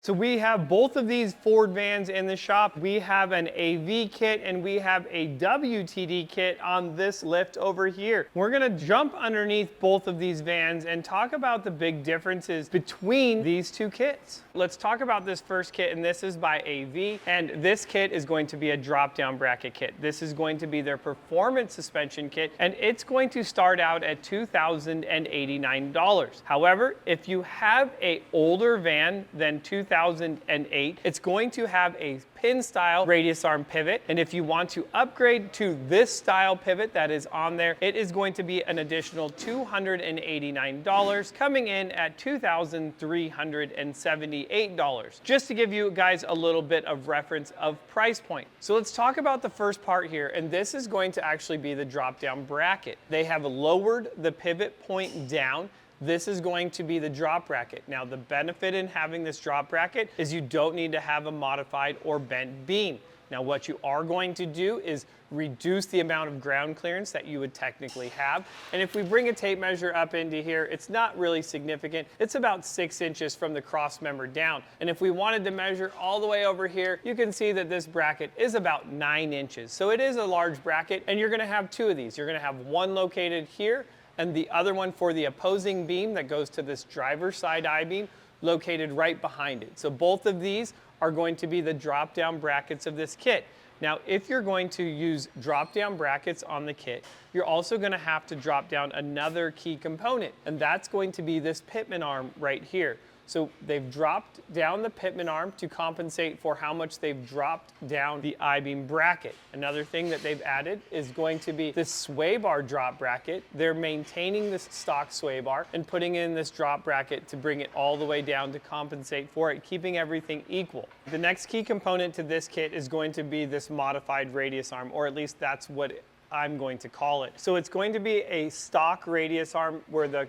So we have both of these Ford vans in the shop. We have an AV kit and we have a WTD kit on this lift over here. We're gonna jump underneath both of these vans and talk about the big differences between these two kits. Let's talk about this first kit, and this is by AV. And this kit is going to be a drop-down bracket kit. This is going to be their performance suspension kit, and it's going to start out at $2,089. However, if you have an older van than 2008, it's going to have a pin style radius arm pivot, and if you want to upgrade to this style pivot that is on there, it is going to be an additional $289, coming in at $2,378. Just to give you guys a little bit of reference of price point. So let's talk about the first part here, and this is going to actually be the drop down bracket. They have lowered the pivot point down. This is going to be the drop bracket. Now, the benefit in having this drop bracket is you don't need to have a modified or bent beam. Now, what you are going to do is reduce the amount of ground clearance that you would technically have. And if we bring a tape measure up into here, it's not really significant. It's about 6 inches from the cross member down. And if we wanted to measure all the way over here, you can see that this bracket is about 9 inches. So it is a large bracket, and you're gonna have two of these. You're gonna have one located here, and the other one for the opposing beam that goes to this driver's side I-beam located right behind it. So both of these are going to be the drop-down brackets of this kit. Now, if you're going to use drop-down brackets on the kit, you're also going to have to drop down another key component, and that's going to be this pitman arm right here. So they've dropped down the pitman arm to compensate for how much they've dropped down the I-beam bracket. Another thing that they've added is going to be this sway bar drop bracket. They're maintaining this stock sway bar and putting in this drop bracket to bring it all the way down to compensate for it, keeping everything equal. The next key component to this kit is going to be this modified radius arm, or at least that's what I'm going to call it. So it's going to be a stock radius arm where the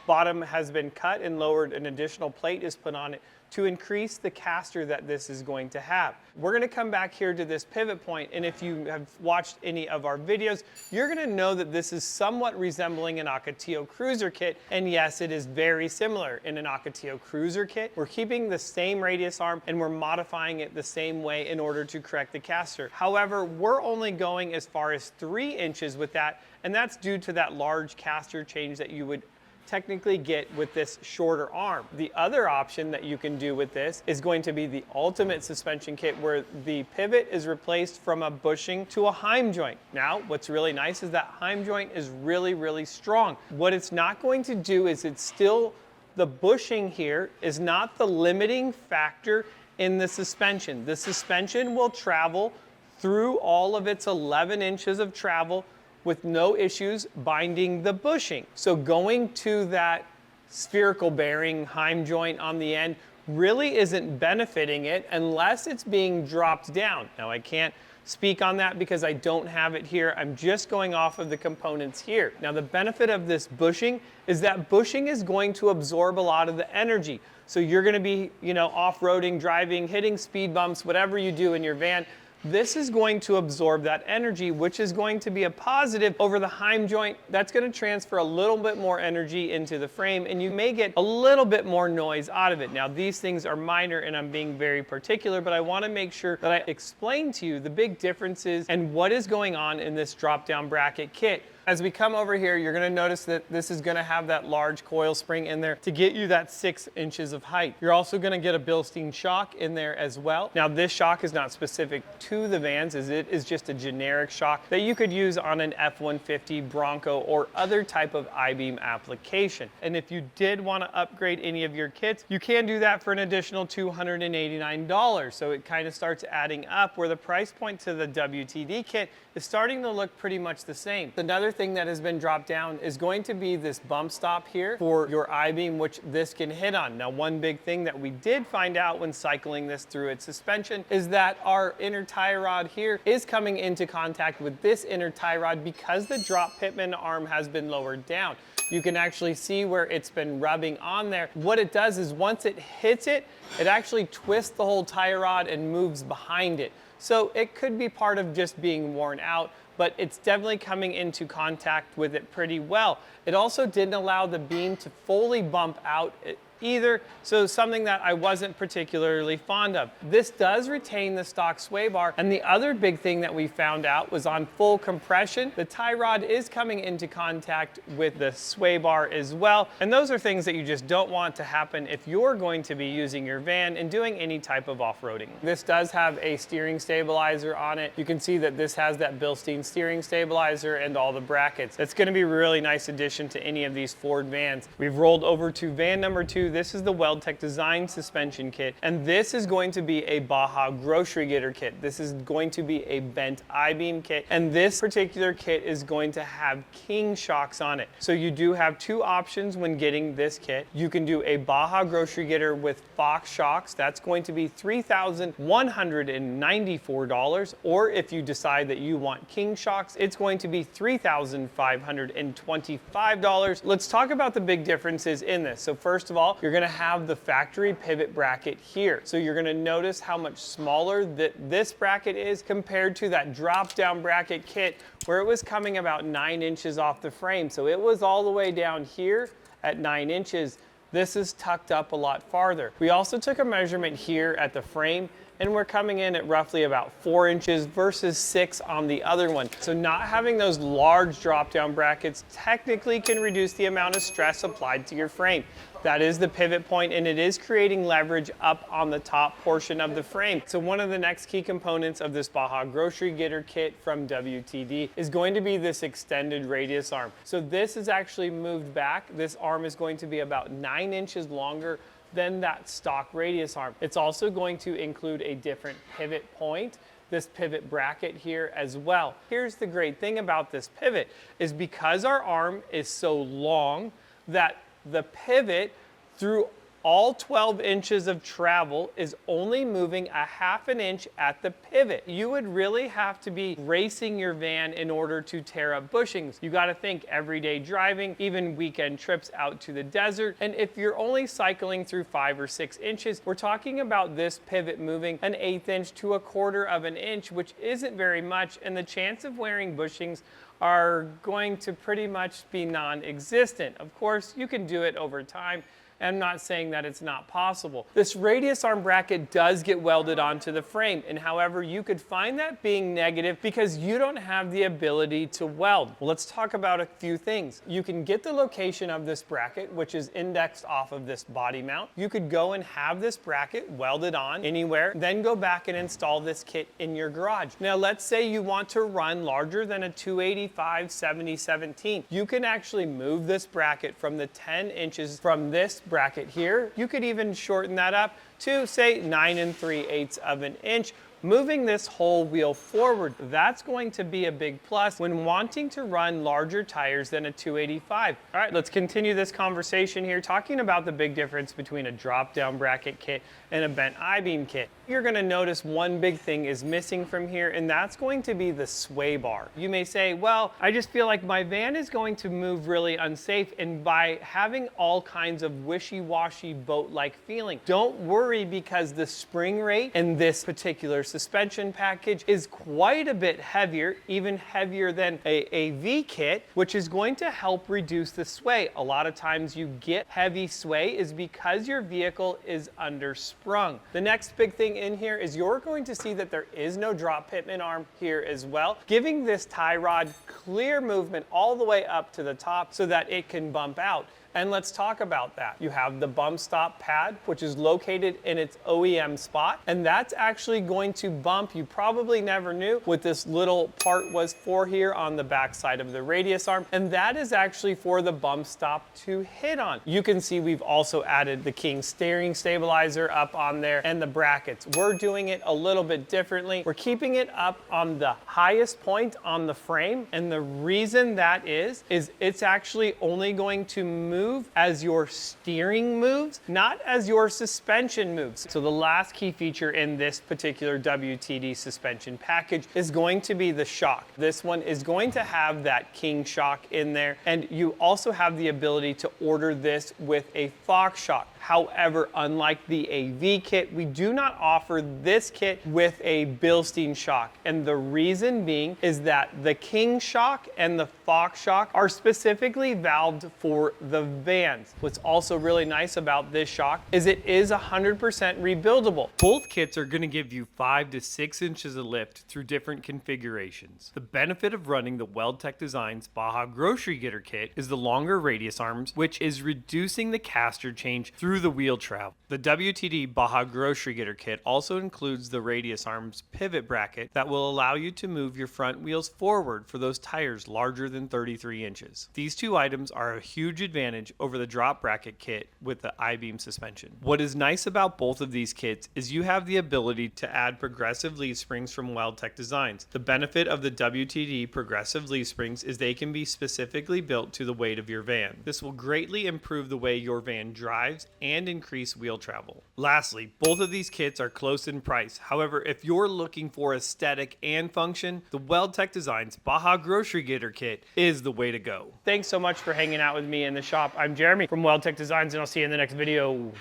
bottom has been cut and lowered, an additional plate is put on it to increase the caster that this is going to have. We're going to come back here to this pivot point, and if you have watched any of our videos, you're going to know that this is somewhat resembling an Ocotillo Cruiser kit, and yes, it is very similar. In an Ocotillo Cruiser kit, we're keeping the same radius arm and we're modifying it the same way in order to correct the caster. However, we're only going as far as 3 inches with that, and that's due to that large caster change that you would technically get with this shorter arm. The other option that you can do with this is going to be the ultimate suspension kit, where the pivot is replaced from a bushing to a Heim joint. Now, what's really nice is that Heim joint is really, really strong. What it's not going to do is it's still, the bushing here is not the limiting factor in the suspension. The suspension will travel through all of its 11 inches of travel with no issues binding the bushing. So going to that spherical bearing Heim joint on the end really isn't benefiting it unless it's being dropped down. Now, I can't speak on that because I don't have it here. I'm just going off of the components here. Now, the benefit of this bushing is that bushing is going to absorb a lot of the energy. So you're gonna be, off-roading, driving, hitting speed bumps, whatever you do in your van, this is going to absorb that energy, which is going to be a positive over the Heim joint. That's going to transfer a little bit more energy into the frame, and you may get a little bit more noise out of it. Now, these things are minor, and I'm being very particular, but I want to make sure that I explain to you the big differences and what is going on in this drop-down bracket kit. As we come over here, you're going to notice that this is going to have that large coil spring in there to get you that 6 inches of height. You're also going to get a Bilstein shock in there as well. Now, this shock is not specific to the vans, as it is just a generic shock that you could use on an F-150, Bronco, or other type of I-beam application. And if you did want to upgrade any of your kits, you can do that for an additional $289. So it kind of starts adding up, where the price point to the WTD kit is starting to look pretty much the same. Another thing that has been dropped down is going to be this bump stop here for your I-beam, which this can hit on. Now, one big thing that we did find out when cycling this through its suspension is that our inner tie rod here is coming into contact with this inner tie rod because the drop pitman arm has been lowered down. You can actually see where it's been rubbing on there. What it does is once it hits it, it actually twists the whole tie rod and moves behind it. So it could be part of just being worn out, but it's definitely coming into contact with it pretty well. It also didn't allow the beam to fully bump out either, so something that I wasn't particularly fond of. This does retain the stock sway bar, and the other big thing that we found out was on full compression, the tie rod is coming into contact with the sway bar as well, and those are things that you just don't want to happen if you're going to be using your van and doing any type of off-roading. This does have a steering stabilizer on it. You can see that this has that Bilstein steering stabilizer and all the brackets. It's going to be a really nice addition to any of these Ford vans. We've rolled over to van number 2. This is the Weldtec Designs suspension kit, and this is going to be a Baja grocery getter kit. This is going to be a bent I-beam kit, and this particular kit is going to have king shocks on it. So you do have two options when getting this kit. You can do a Baja grocery getter with Fox shocks. That's going to be $3,194, or if you decide that you want king shocks, it's going to be $3,525. Let's talk about the big differences in this. So first of all, you're going to have the factory pivot bracket here. So you're going to notice how much smaller this bracket is compared to that drop down bracket kit where it was coming about 9 inches off the frame. So it was all the way down here at 9 inches. This is tucked up a lot farther. We also took a measurement here at the frame, and we're coming in at roughly about 4 inches versus 6 on the other one. So not having those large drop down brackets technically can reduce the amount of stress applied to your frame. That is the pivot point, and it is creating leverage up on the top portion of the frame. So one of the next key components of this Baja grocery getter kit from WTD is going to be this extended radius arm. So this is actually moved back. This arm is going to be about 9 inches longer than that stock radius arm. It's also going to include a different pivot point, this pivot bracket here as well. Here's the great thing about this pivot is because our arm is so long that the pivot through all 12 inches of travel is only moving a half an inch at the pivot. You would really have to be racing your van in order to tear up bushings. You got to think everyday driving, even weekend trips out to the desert. And if you're only cycling through 5 or 6 inches, we're talking about this pivot moving an 1/8 inch to 1/4 of an inch, which isn't very much. And the chance of wearing bushings are going to pretty much be non-existent. Of course, you can do it over time. I'm not saying that it's not possible. This radius arm bracket does get welded onto the frame, and however, you could find that being negative because you don't have the ability to weld. Well, let's talk about a few things. You can get the location of this bracket, which is indexed off of this body mount. You could go and have this bracket welded on anywhere, then go back and install this kit in your garage. Now, let's say you want to run larger than a 285/70/17. You can actually move this bracket from the 10 inches from this bracket here. You could even shorten that up to say 9 3/8 of an inch, moving this whole wheel forward. That's going to be a big plus when wanting to run larger tires than a 285. All right, let's continue this conversation here talking about the big difference between a drop down bracket kit and a bent I-beam kit. You're going to notice one big thing is missing from here, and that's going to be the sway bar. You may say, well, I just feel like my van is going to move really unsafe, and by having all kinds of wishy-washy boat-like feeling. Don't worry, because the spring rate in this particular suspension package is quite a bit heavier, even heavier than a V kit, which is going to help reduce the sway. A lot of times you get heavy sway is because your vehicle is undersprung. The next big thing in here is you're going to see that there is no drop pitman arm here as well, giving this tie rod clear movement all the way up to the top so that it can bump out. And let's talk about that. You have the bump stop pad, which is located in its OEM spot, and that's actually going to bump. You probably never knew what this little part was for here on the back side of the radius arm, and that is actually for the bump stop to hit on. You can see we've also added the King steering stabilizer up on there and the brackets. We're doing it a little bit differently. We're keeping it up on the highest point on the frame, and the reason that is it's actually only going to move as your steering moves, not as your suspension moves. So the last key feature in this particular WTD suspension package is going to be the shock. This one is going to have that King shock in there, and you also have the ability to order this with a Fox shock. However, unlike the AV kit, we do not offer this kit with a Bilstein shock. And the reason being is that the King shock and the Fox shock are specifically valved for the vans. What's also really nice about this shock is it is 100% rebuildable. Both kits are going to give you 5 to 6 inches of lift through different configurations. The benefit of running the Weldtec Designs Baja grocery getter kit is the longer radius arms, which is reducing the caster change through the wheel travel. The WTD Baja grocery getter kit also includes the radius arms pivot bracket that will allow you to move your front wheels forward for those tires larger than 33 inches. These two items are a huge advantage over the drop bracket kit with the I-beam suspension. What is nice about both of these kits is you have the ability to add progressive leaf springs from Weldtec Designs. The benefit of the WTD progressive leaf springs is they can be specifically built to the weight of your van. This will greatly improve the way your van drives and increase wheel travel. Lastly, both of these kits are close in price. However, if you're looking for aesthetic and function, the Weldtec Designs Baja grocery getter kit is the way to go. Thanks so much for hanging out with me in the shop. I'm Jeremy from Weldtec Designs, and I'll see you in the next video.